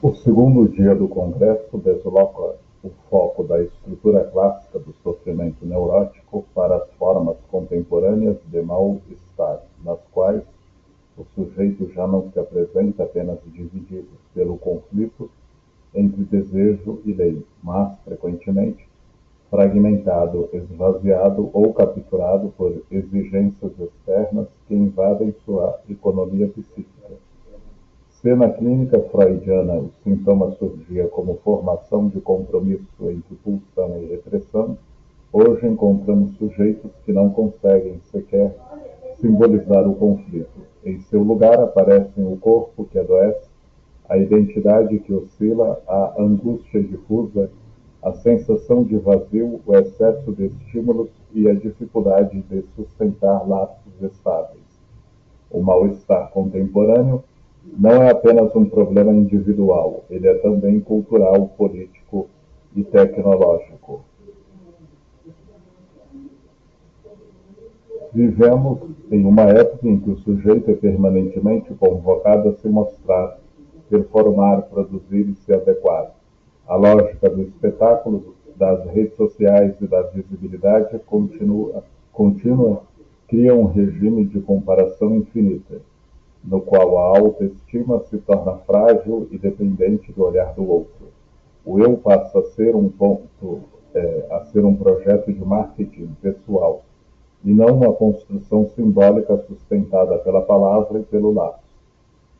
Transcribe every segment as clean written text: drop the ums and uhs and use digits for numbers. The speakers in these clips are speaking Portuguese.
O segundo dia do Congresso desloca o foco da estrutura clássica do sofrimento neurótico para as formas contemporâneas de mal-estar, nas quais o sujeito já não se apresenta apenas dividido pelo conflito entre desejo e lei, mas, frequentemente, fragmentado, esvaziado ou capturado por exigências externas que invadem sua economia psíquica. Se na clínica freudiana o sintoma surgia como formação de compromisso entre pulsão e repressão, hoje encontramos sujeitos que não conseguem sequer simbolizar o conflito. Em seu lugar aparecem o corpo que adoece, a identidade que oscila, a angústia difusa, a sensação de vazio, o excesso de estímulos e a dificuldade de sustentar laços estáveis. O mal-estar contemporâneo não é apenas um problema individual, ele é também cultural, político e tecnológico. Vivemos em uma época em que o sujeito é permanentemente convocado a se mostrar, performar, produzir e se adequar. A lógica do espetáculo, das redes sociais e da visibilidade contínua cria um regime de comparação infinita, no qual a autoestima se torna frágil e dependente do olhar do outro. O eu passa a ser um projeto de marketing pessoal, e não uma construção simbólica sustentada pela palavra e pelo laço.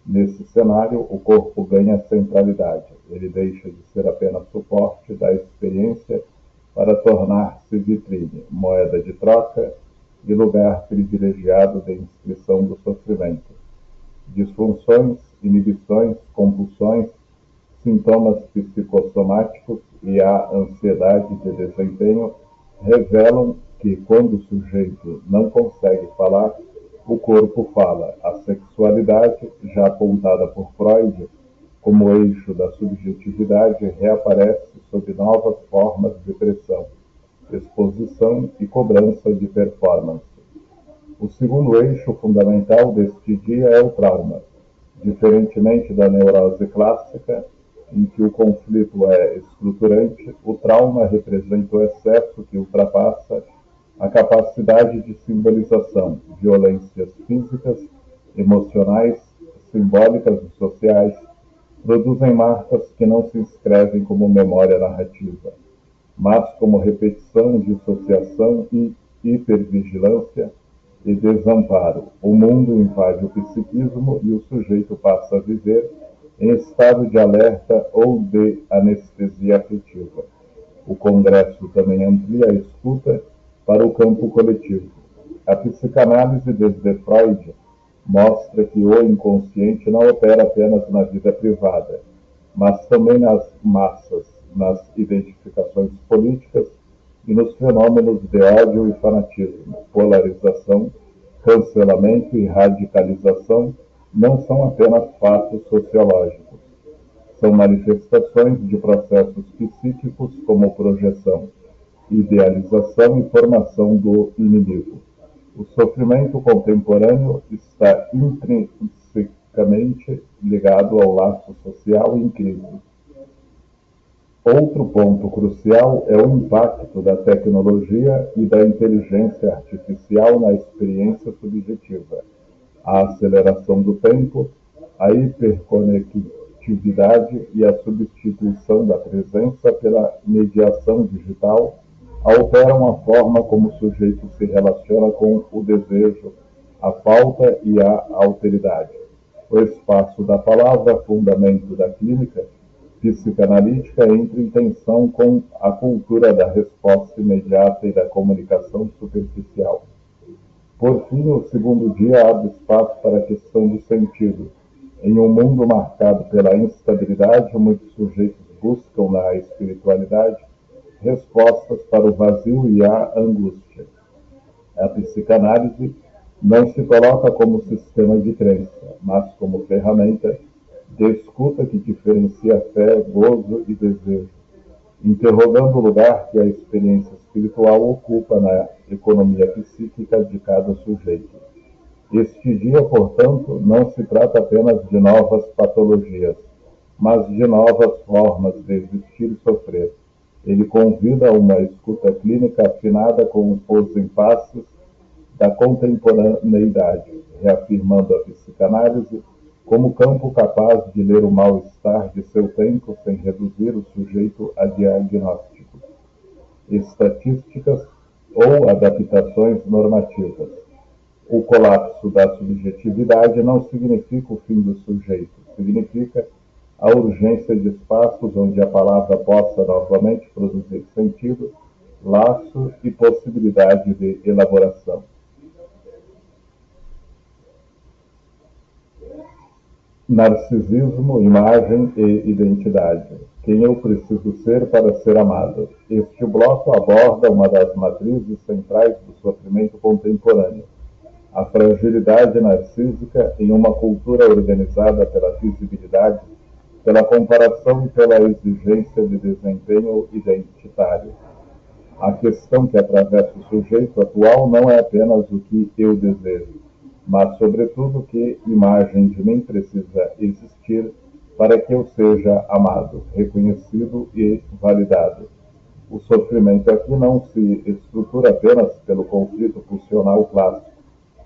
Nesse cenário, o corpo ganha centralidade. Ele deixa de ser apenas suporte da experiência para tornar-se vitrine, moeda de troca e lugar privilegiado de inscrição do sofrimento. Disfunções, inibições, compulsões, sintomas psicossomáticos e a ansiedade de desempenho revelam que, quando o sujeito não consegue falar, o corpo fala. A sexualidade, já apontada por Freud como eixo da subjetividade, reaparece sob novas formas de pressão, exposição e cobrança de performance. O segundo eixo fundamental deste dia é o trauma. Diferentemente da neurose clássica, em que o conflito é estruturante, o trauma representa o excesso que ultrapassa a capacidade de simbolização, violências físicas, emocionais, simbólicas e sociais, produzem marcas que não se inscrevem como memória narrativa, mas como repetição, dissociação e hipervigilância e desamparo. O mundo invade o psiquismo e o sujeito passa a viver em estado de alerta ou de anestesia afetiva. O Congresso também amplia a escuta para o campo coletivo. A psicanálise desde Freud mostra que o inconsciente não opera apenas na vida privada, mas também nas massas, nas identificações políticas e nos fenômenos de ódio e fanatismo. Polarização, cancelamento e radicalização não são apenas fatos sociológicos. São manifestações de processos psíquicos como projeção, idealização e formação do inimigo. O sofrimento contemporâneo está intrinsecamente ligado ao laço social em crise. Outro ponto crucial é o impacto da tecnologia e da inteligência artificial na experiência subjetiva. A aceleração do tempo, a hiperconectividade e a substituição da presença pela mediação digital alteram a forma como o sujeito se relaciona com o desejo, a falta e a alteridade. O espaço da palavra, fundamento da clínica psicanalítica, entra em tensão com a cultura da resposta imediata e da comunicação superficial. Por fim, o segundo dia abre espaço para a questão do sentido. Em um mundo marcado pela instabilidade, muitos sujeitos buscam na espiritualidade respostas para o vazio e a angústia. A psicanálise não se coloca como sistema de crença, mas como ferramenta de escuta que diferencia fé, gozo e desejo, interrogando o lugar que a experiência espiritual ocupa na economia psíquica de cada sujeito. Este dia, portanto, não se trata apenas de novas patologias, mas de novas formas de existir e sofrer. Ele convida a uma escuta clínica afinada com os impasses da contemporaneidade, reafirmando a psicanálise como campo capaz de ler o mal-estar de seu tempo sem reduzir o sujeito a diagnósticos, estatísticas ou adaptações normativas. O colapso da subjetividade não significa o fim do sujeito, significa a urgência de espaços onde a palavra possa novamente produzir sentido, laço e possibilidade de elaboração. Narcisismo, imagem e identidade. Quem eu preciso ser para ser amado? Este bloco aborda uma das matrizes centrais do sofrimento contemporâneo, a fragilidade narcísica em uma cultura organizada pela visibilidade, pela comparação e pela exigência de desempenho identitário. A questão que atravessa o sujeito atual não é apenas o que eu desejo, mas, sobretudo, que imagem de mim precisa existir para que eu seja amado, reconhecido e validado. O sofrimento aqui não se estrutura apenas pelo conflito pulsional clássico,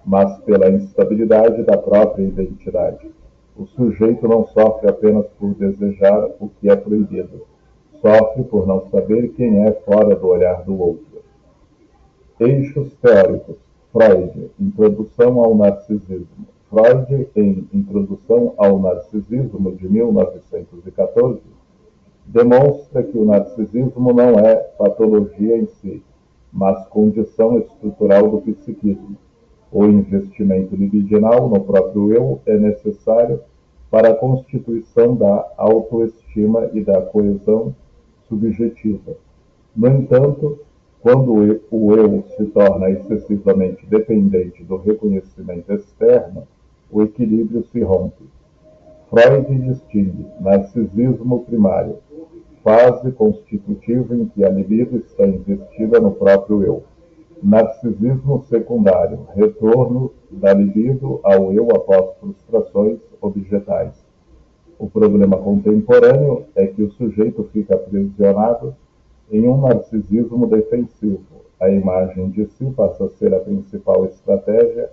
mas pela instabilidade da própria identidade. O sujeito não sofre apenas por desejar o que é proibido, sofre por não saber quem é fora do olhar do outro. Eixos teóricos. Freud, Introdução ao Narcisismo. Freud, em Introdução ao Narcisismo, de 1914, demonstra que o narcisismo não é patologia em si, mas condição estrutural do psiquismo. O investimento libidinal no próprio eu é necessário para a constituição da autoestima e da coesão subjetiva. No entanto, quando o eu se torna excessivamente dependente do reconhecimento externo, o equilíbrio se rompe. Freud distingue narcisismo primário, fase constitutiva em que a libido está investida no próprio eu. Narcisismo secundário, retorno da libido ao eu após frustrações objetais. O problema contemporâneo é que o sujeito fica aprisionado em um narcisismo defensivo. A imagem de si passa a ser a principal estratégia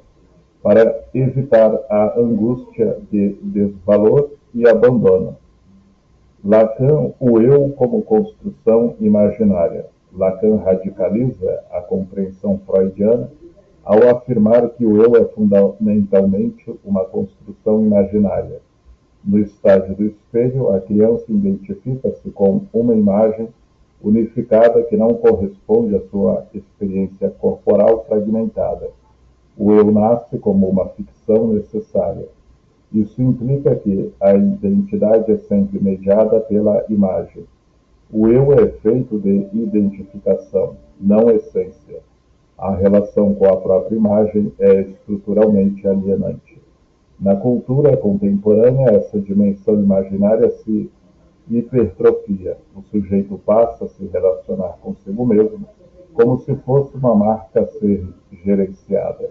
para evitar a angústia de desvalor e abandono. Lacan, o eu como construção imaginária. Lacan radicaliza a compreensão freudiana ao afirmar que o eu é fundamentalmente uma construção imaginária. No estágio do espelho, a criança identifica-se com uma imagem unificada que não corresponde à sua experiência corporal fragmentada. O eu nasce como uma ficção necessária. Isso implica que a identidade é sempre mediada pela imagem. O eu é feito de identificação, não essência. A relação com a própria imagem é estruturalmente alienante. Na cultura contemporânea, essa dimensão imaginária se hipertrofia. O sujeito passa a se relacionar consigo mesmo como se fosse uma marca a ser gerenciada.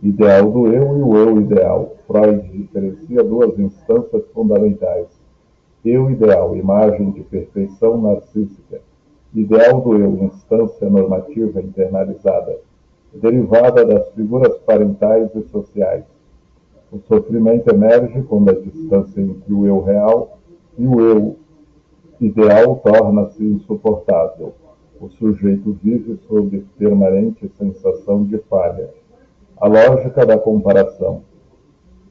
Ideal do eu e o eu ideal. Freud diferencia duas instâncias fundamentais. Eu ideal, imagem de perfeição narcísica. Ideal do eu, instância normativa internalizada, derivada das figuras parentais e sociais. O sofrimento emerge quando a distância entre o eu real e o eu ideal torna-se insuportável. O sujeito vive sob permanente sensação de falha. A lógica da comparação.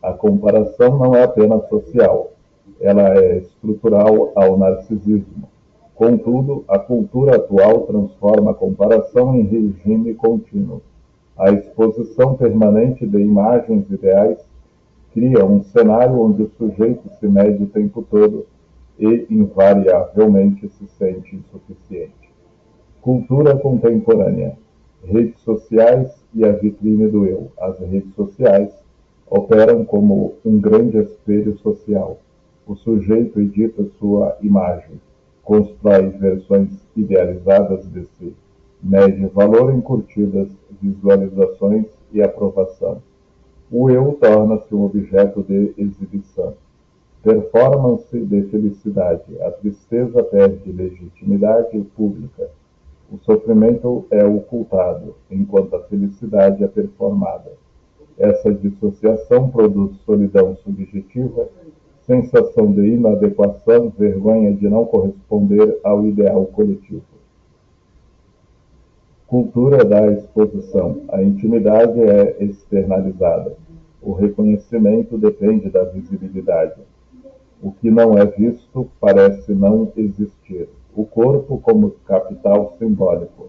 A comparação não é apenas social, ela é estrutural ao narcisismo. Contudo, a cultura atual transforma a comparação em regime contínuo. A exposição permanente de imagens ideais cria um cenário onde o sujeito se mede o tempo todo e, invariavelmente, se sente insuficiente. Cultura contemporânea. Redes sociais e a vitrine do eu. As redes sociais operam como um grande espelho social. O sujeito edita sua imagem, constrói versões idealizadas de si, mede valor em curtidas, visualizações e aprovação. O eu torna-se um objeto de exibição. Performance de felicidade. A tristeza perde legitimidade pública. O sofrimento é ocultado, enquanto a felicidade é performada. Essa dissociação produz solidão subjetiva, sensação de inadequação, vergonha de não corresponder ao ideal coletivo. Cultura da exposição. A intimidade é externalizada. O reconhecimento depende da visibilidade. O que não é visto parece não existir. O corpo como capital simbólico.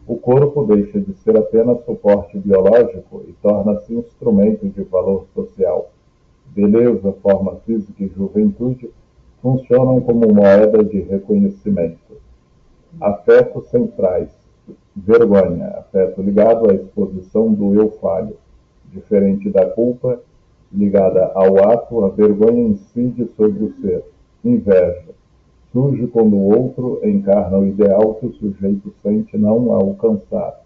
O corpo deixa de ser apenas suporte biológico e torna-se instrumento de valor social. Beleza, forma física e juventude funcionam como moeda de reconhecimento. Afetos centrais. Vergonha, afeto ligado à exposição do eu falho. Diferente da culpa, ligada ao ato, a vergonha incide sobre o ser. Inveja. Surge quando o outro encarna o ideal que o sujeito sente não alcançar.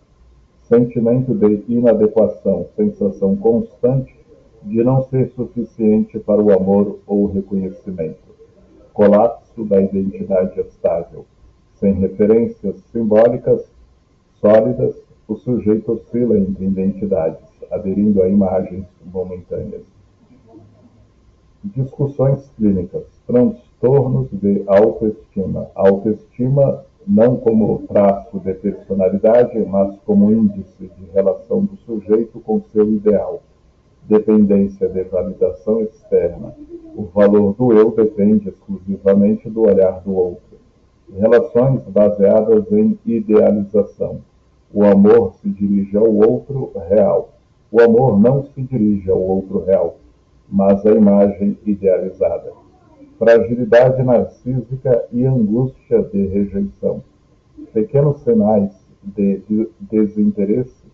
Sentimento de inadequação, sensação constante de não ser suficiente para o amor ou o reconhecimento. Colapso da identidade estável. Sem referências simbólicas sólidas, o sujeito oscila entre identidades, aderindo a imagens momentâneas. Discussões clínicas. Transtornos de autoestima. Autoestima não como traço de personalidade, mas como índice de relação do sujeito com seu ideal. Dependência de validação externa. O valor do eu depende exclusivamente do olhar do outro. Relações baseadas em idealização. O amor se dirige ao outro real. O amor não se dirige ao outro real, mas à imagem idealizada. Fragilidade narcísica e angústia de rejeição. Pequenos sinais de desinteresse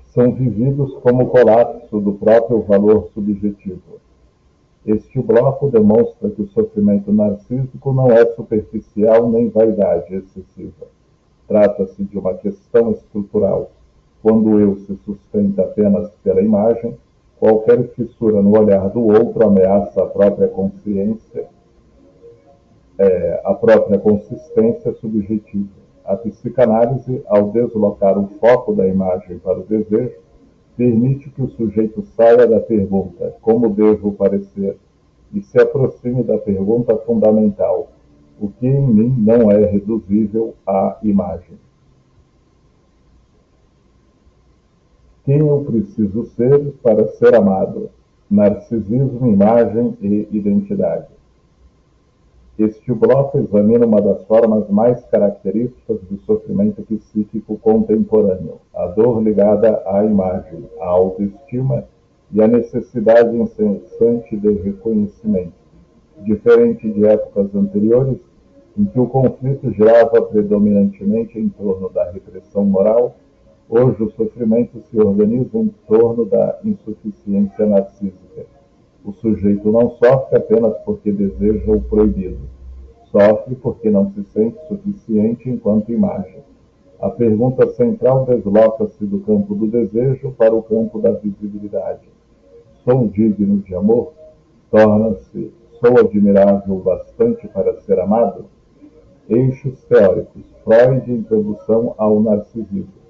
são vividos como colapso do próprio valor subjetivo. Este bloco demonstra que o sofrimento narcísico não é superficial nem vaidade excessiva. Trata-se de uma questão estrutural. Quando o eu se sustenta apenas pela imagem, qualquer fissura no olhar do outro ameaça a própria consciência, a própria consistência subjetiva. A psicanálise, ao deslocar o foco da imagem para o desejo, permite que o sujeito saia da pergunta "como devo parecer?" e se aproxime da pergunta fundamental: o que em mim não é reduzível à imagem? Quem eu preciso ser para ser amado? Narcisismo, imagem e identidade. Este bloco examina uma das formas mais características do sofrimento psíquico contemporâneo, a dor ligada à imagem, à autoestima e à necessidade incessante de reconhecimento. Diferente de épocas anteriores, em que o conflito girava predominantemente em torno da repressão moral, hoje o sofrimento se organiza em torno da insuficiência narcísica. O sujeito não sofre apenas porque deseja o proibido. Sofre porque não se sente suficiente enquanto imagem. A pergunta central desloca-se do campo do desejo para o campo da visibilidade. Sou digno de amor? Torna-se, sou admirável o bastante para ser amado? Eixos teóricos. Freud, Introdução ao Narcisismo.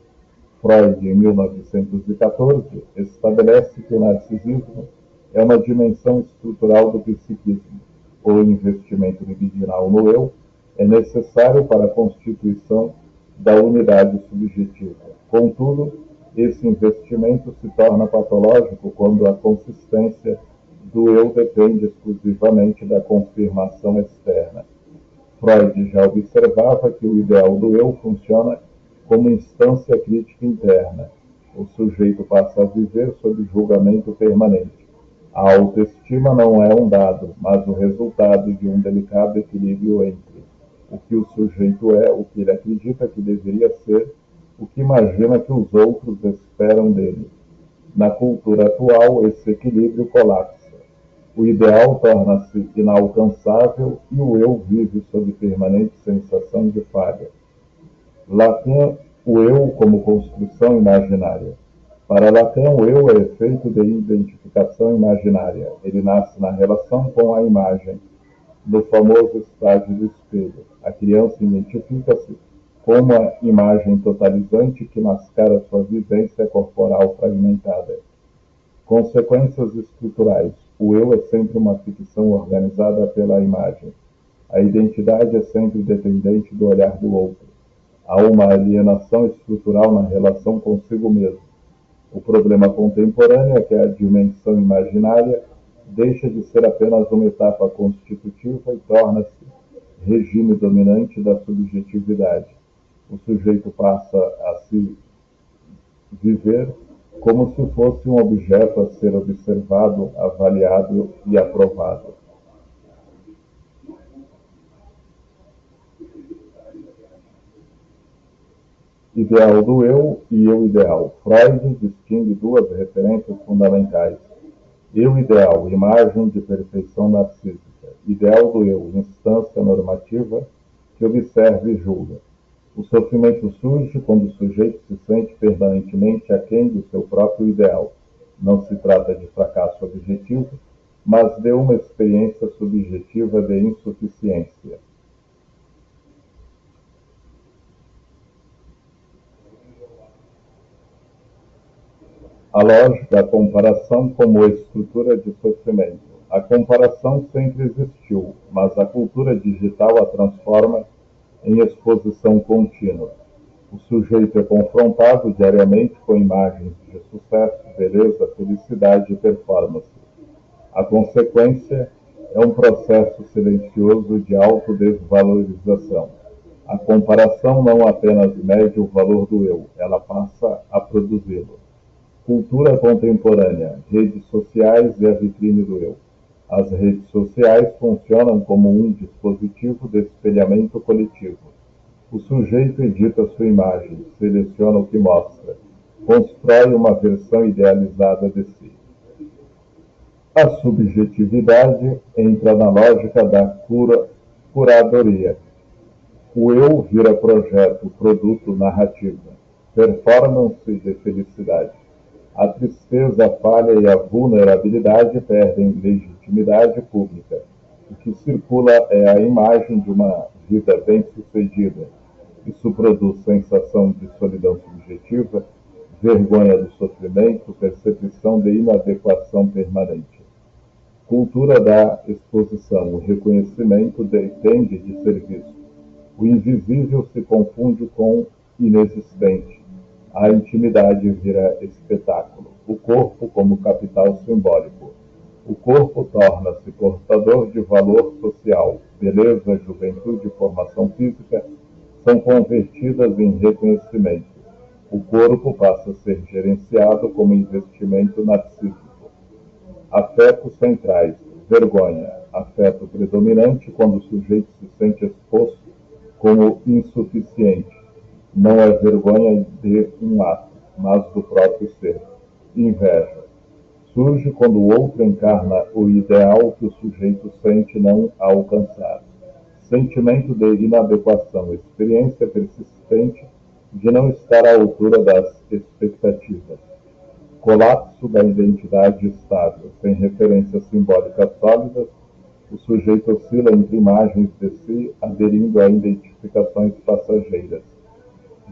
Freud, em 1914, estabelece que o narcisismo é uma dimensão estrutural do psiquismo. O investimento libidinal no eu é necessário para a constituição da unidade subjetiva. Contudo, esse investimento se torna patológico quando a consistência do eu depende exclusivamente da confirmação externa. Freud já observava que o ideal do eu funciona como instância crítica interna. O sujeito passa a viver sob julgamento permanente. A autoestima não é um dado, mas o resultado de um delicado equilíbrio entre o que o sujeito é, o que ele acredita que deveria ser, o que imagina que os outros esperam dele. Na cultura atual, esse equilíbrio colapsa. O ideal torna-se inalcançável e o eu vive sob permanente sensação de falha. Lacan, o eu como construção imaginária. Para Lacan, o eu é efeito de identificação imaginária. Ele nasce na relação com a imagem, no famoso estágio do espelho. A criança identifica-se com uma imagem totalizante que mascara sua vivência corporal fragmentada. Consequências estruturais. O eu é sempre uma ficção organizada pela imagem. A identidade é sempre dependente do olhar do outro. Há uma alienação estrutural na relação consigo mesmo. O problema contemporâneo é que a dimensão imaginária deixa de ser apenas uma etapa constitutiva e torna-se regime dominante da subjetividade. O sujeito passa a se viver como se fosse um objeto a ser observado, avaliado e aprovado. Ideal do eu e eu ideal. Freud distingue duas referências fundamentais. Eu ideal, imagem de perfeição narcísica. Ideal do eu, instância normativa que observa e julga. O sofrimento surge quando o sujeito se sente permanentemente aquém do seu próprio ideal. Não se trata de fracasso objetivo, mas de uma experiência subjetiva de insuficiência. A lógica da comparação como estrutura de sofrimento. A comparação sempre existiu, mas a cultura digital a transforma em exposição contínua. O sujeito é confrontado diariamente com imagens de sucesso, beleza, felicidade e performance. A consequência é um processo silencioso de autodesvalorização. A comparação não apenas mede o valor do eu, ela passa a produzi-lo. Cultura contemporânea, redes sociais e a vitrine do eu. As redes sociais funcionam como um dispositivo de espelhamento coletivo. O sujeito edita sua imagem, seleciona o que mostra, constrói uma versão idealizada de si. A subjetividade entra na lógica da curadoria. O eu vira projeto, produto, narrativa, performance de felicidade. A tristeza, a falha e a vulnerabilidade perdem legitimidade pública. O que circula é a imagem de uma vida bem-sucedida. Isso produz sensação de solidão subjetiva, vergonha do sofrimento, percepção de inadequação permanente. Cultura da exposição. O reconhecimento depende de ser visto. O invisível se confunde com inexistente. A intimidade vira espetáculo. O corpo como capital simbólico. O corpo torna-se portador de valor social. Beleza, juventude e formação física são convertidas em reconhecimento. O corpo passa a ser gerenciado como investimento narcísico. Afetos centrais. Vergonha. Afeto predominante quando o sujeito se sente exposto como insuficiente. Não é vergonha de um ato, mas do próprio ser. Inveja. Surge quando o outro encarna o ideal que o sujeito sente não alcançar. Sentimento de inadequação, experiência persistente de não estar à altura das expectativas. Colapso da identidade estável, sem referências simbólicas sólidas, o sujeito oscila entre imagens de si, aderindo a identificações passageiras.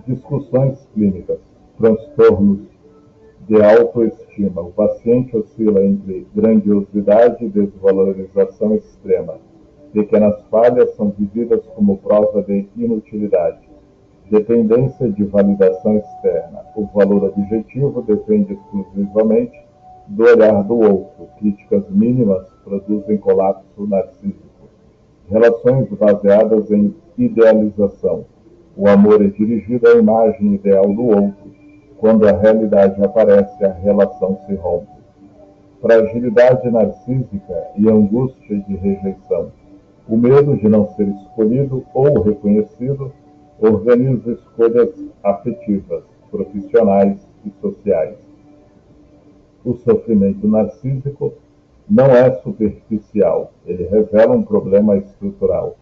Discussões clínicas, transtornos de autoestima. O paciente oscila entre grandiosidade e desvalorização extrema. Pequenas falhas são vividas como prova de inutilidade. Dependência de validação externa. O valor objetivo depende exclusivamente do olhar do outro. Críticas mínimas produzem colapso narcísico. Relações baseadas em idealização. O amor é dirigido à imagem ideal do outro. Quando a realidade aparece, a relação se rompe. Fragilidade narcísica e angústia de rejeição. O medo de não ser escolhido ou reconhecido organiza escolhas afetivas, profissionais e sociais. O sofrimento narcísico não é superficial, ele revela um problema estrutural.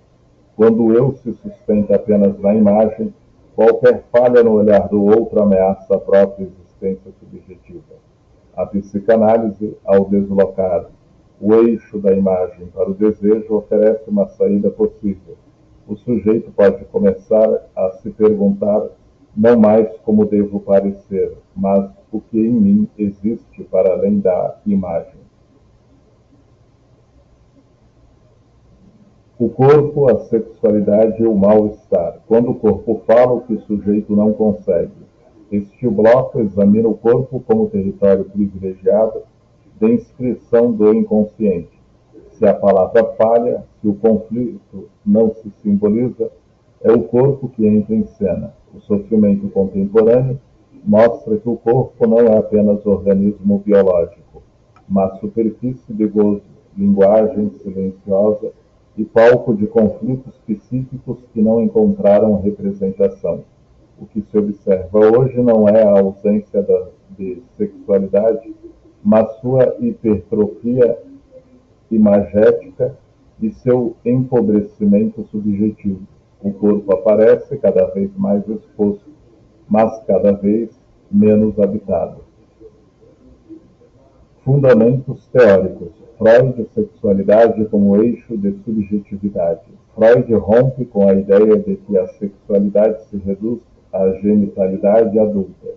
Quando o eu se sustenta apenas na imagem, qualquer falha no olhar do outro ameaça a própria existência. existência subjetiva. A psicanálise, ao deslocar o eixo da imagem para o desejo, oferece uma saída possível. O sujeito pode começar a se perguntar não mais como devo parecer, mas o que em mim existe para além da imagem. O corpo, a sexualidade e o mal-estar. Quando o corpo fala, o que o sujeito não consegue. Este bloco examina o corpo como território privilegiado de inscrição do inconsciente. Se a palavra falha, se o conflito não se simboliza, é o corpo que entra em cena. O sofrimento contemporâneo mostra que o corpo não é apenas organismo biológico, mas superfície de gozo, linguagem silenciosa e palco de conflitos psíquicos que não encontraram representação. O que se observa hoje não é a ausência de sexualidade, mas sua hipertrofia imagética e seu empobrecimento subjetivo. O corpo aparece cada vez mais exposto, mas cada vez menos habitado. Fundamentos teóricos. Freud, sexualidade como eixo de subjetividade. Freud rompe com a ideia de que a sexualidade se reduz à genitalidade adulta.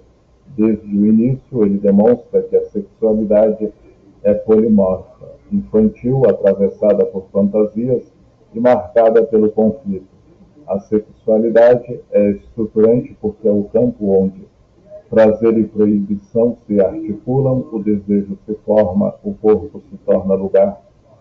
Desde o início, ele demonstra que a sexualidade é polimorfa, infantil, atravessada por fantasias e marcada pelo conflito. A sexualidade é estruturante porque é o campo onde prazer e proibição se articulam, o desejo se forma, o corpo se torna lugar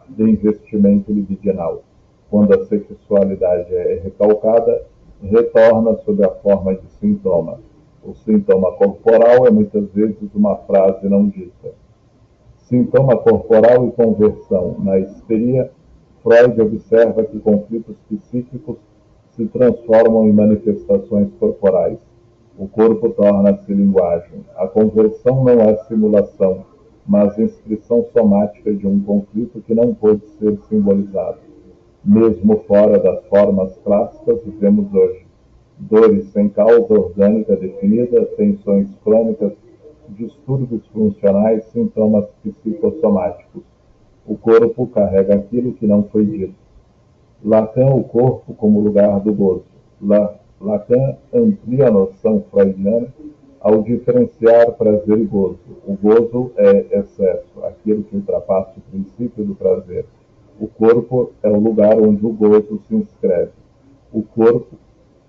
de investimento libidinal. Quando a sexualidade é recalcada, retorna sob a forma de sintoma. O sintoma corporal é muitas vezes uma frase não dita. Sintoma corporal e conversão. Na histeria, Freud observa que conflitos psíquicos se transformam em manifestações corporais. O corpo torna-se linguagem. A conversão não é simulação, mas inscrição somática de um conflito que não pôde ser simbolizado. Mesmo fora das formas clássicas, vivemos hoje dores sem causa orgânica definida, tensões crônicas, distúrbios funcionais, sintomas psicossomáticos. O corpo carrega aquilo que não foi dito. Lacan, o corpo como lugar do gozo. Lacan amplia a noção freudiana ao diferenciar prazer e gozo. O gozo é excesso, aquilo que ultrapassa o princípio do prazer. O corpo é o lugar onde o gozo se inscreve. O corpo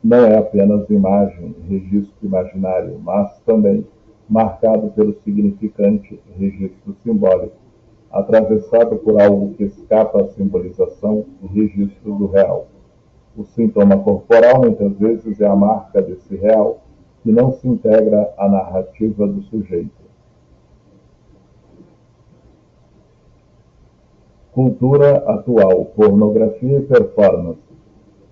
não é apenas imagem, registro imaginário, mas também marcado pelo significante registro simbólico, atravessado por algo que escapa à simbolização e registro do real. O sintoma corporal, muitas vezes, é a marca desse real que não se integra à narrativa do sujeito. Cultura atual, pornografia e performance.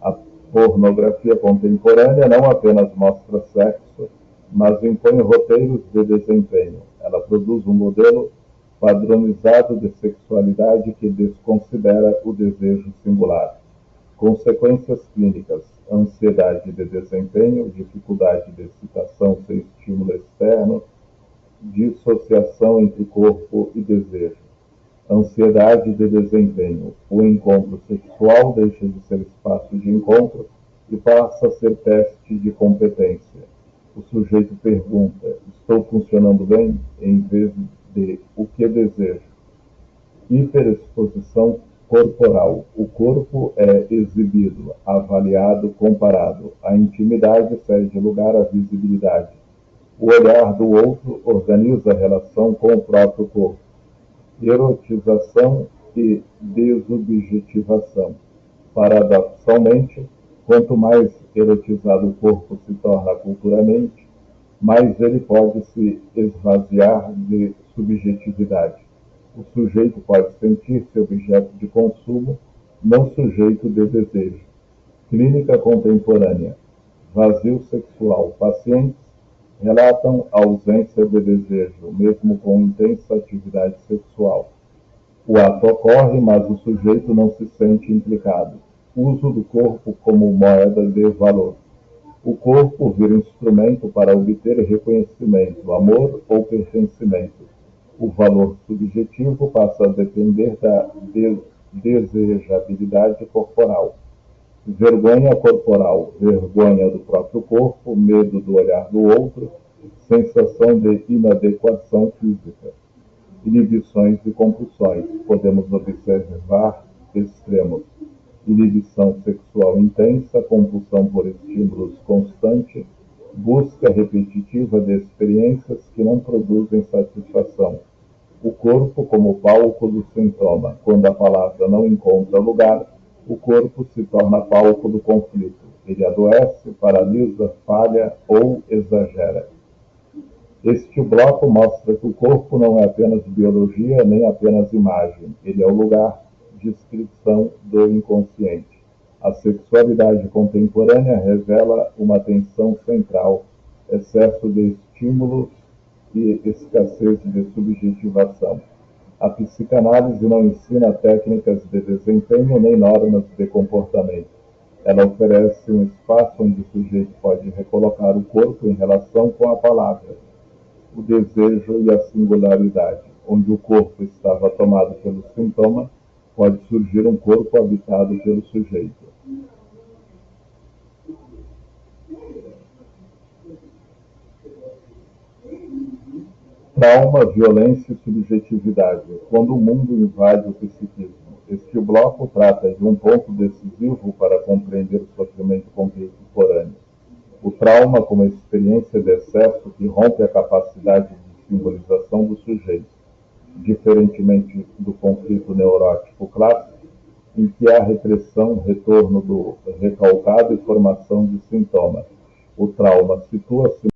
A pornografia contemporânea não apenas mostra sexo, mas impõe roteiros de desempenho. Ela produz um modelo padronizado de sexualidade que desconsidera o desejo singular. Consequências clínicas: ansiedade de desempenho, dificuldade de excitação sem estímulo externo, dissociação entre corpo e desejo. Ansiedade de desempenho: o encontro sexual deixa de ser espaço de encontro e passa a ser teste de competência. O sujeito pergunta: estou funcionando bem? Em vez de o que desejo. Hiperexposição corporal: o corpo é exibido, avaliado, comparado. A intimidade cede lugar à visibilidade. O olhar do outro organiza a relação com o próprio corpo. Erotização e desobjetivação. Paradoxalmente, quanto mais erotizado o corpo se torna culturalmente, mais ele pode se esvaziar de subjetividade. O sujeito pode sentir-se objeto de consumo, não sujeito de desejo. Clínica contemporânea. Vazio sexual. Pacientes relatam a ausência de desejo, mesmo com intensa atividade sexual. O ato ocorre, mas o sujeito não se sente implicado. Uso do corpo como moeda de valor. O corpo vira instrumento para obter reconhecimento, amor ou pertencimento. O valor subjetivo passa a depender da desejabilidade corporal. Vergonha corporal, vergonha do próprio corpo, medo do olhar do outro, sensação de inadequação física. Inibições e compulsões. Podemos observar extremos. Inibição sexual intensa, compulsão por estímulos constante, busca repetitiva de experiências que não produzem satisfação. O corpo como palco do sintoma. Quando a palavra não encontra lugar, o corpo se torna palco do conflito. Ele adoece, paralisa, falha ou exagera. Este bloco mostra que o corpo não é apenas biologia, nem apenas imagem. Ele é o lugar de inscrição do inconsciente. A sexualidade contemporânea revela uma tensão central, excesso de estímulos e escassez de subjetivação. A psicanálise não ensina técnicas de desempenho nem normas de comportamento. Ela oferece um espaço onde o sujeito pode recolocar o corpo em relação com a palavra, o desejo e a singularidade. Onde o corpo estava tomado pelo sintoma, pode surgir um corpo habitado pelo sujeito. Trauma, violência e subjetividade. Quando o mundo invade o psiquismo. Este bloco trata de um ponto decisivo para compreender o sofrimento contemporâneo. O trauma como experiência de excesso que rompe a capacidade de simbolização do sujeito, diferentemente do conflito neurótico clássico, em que há repressão, retorno do recalcado e formação de sintomas. O trauma situa-se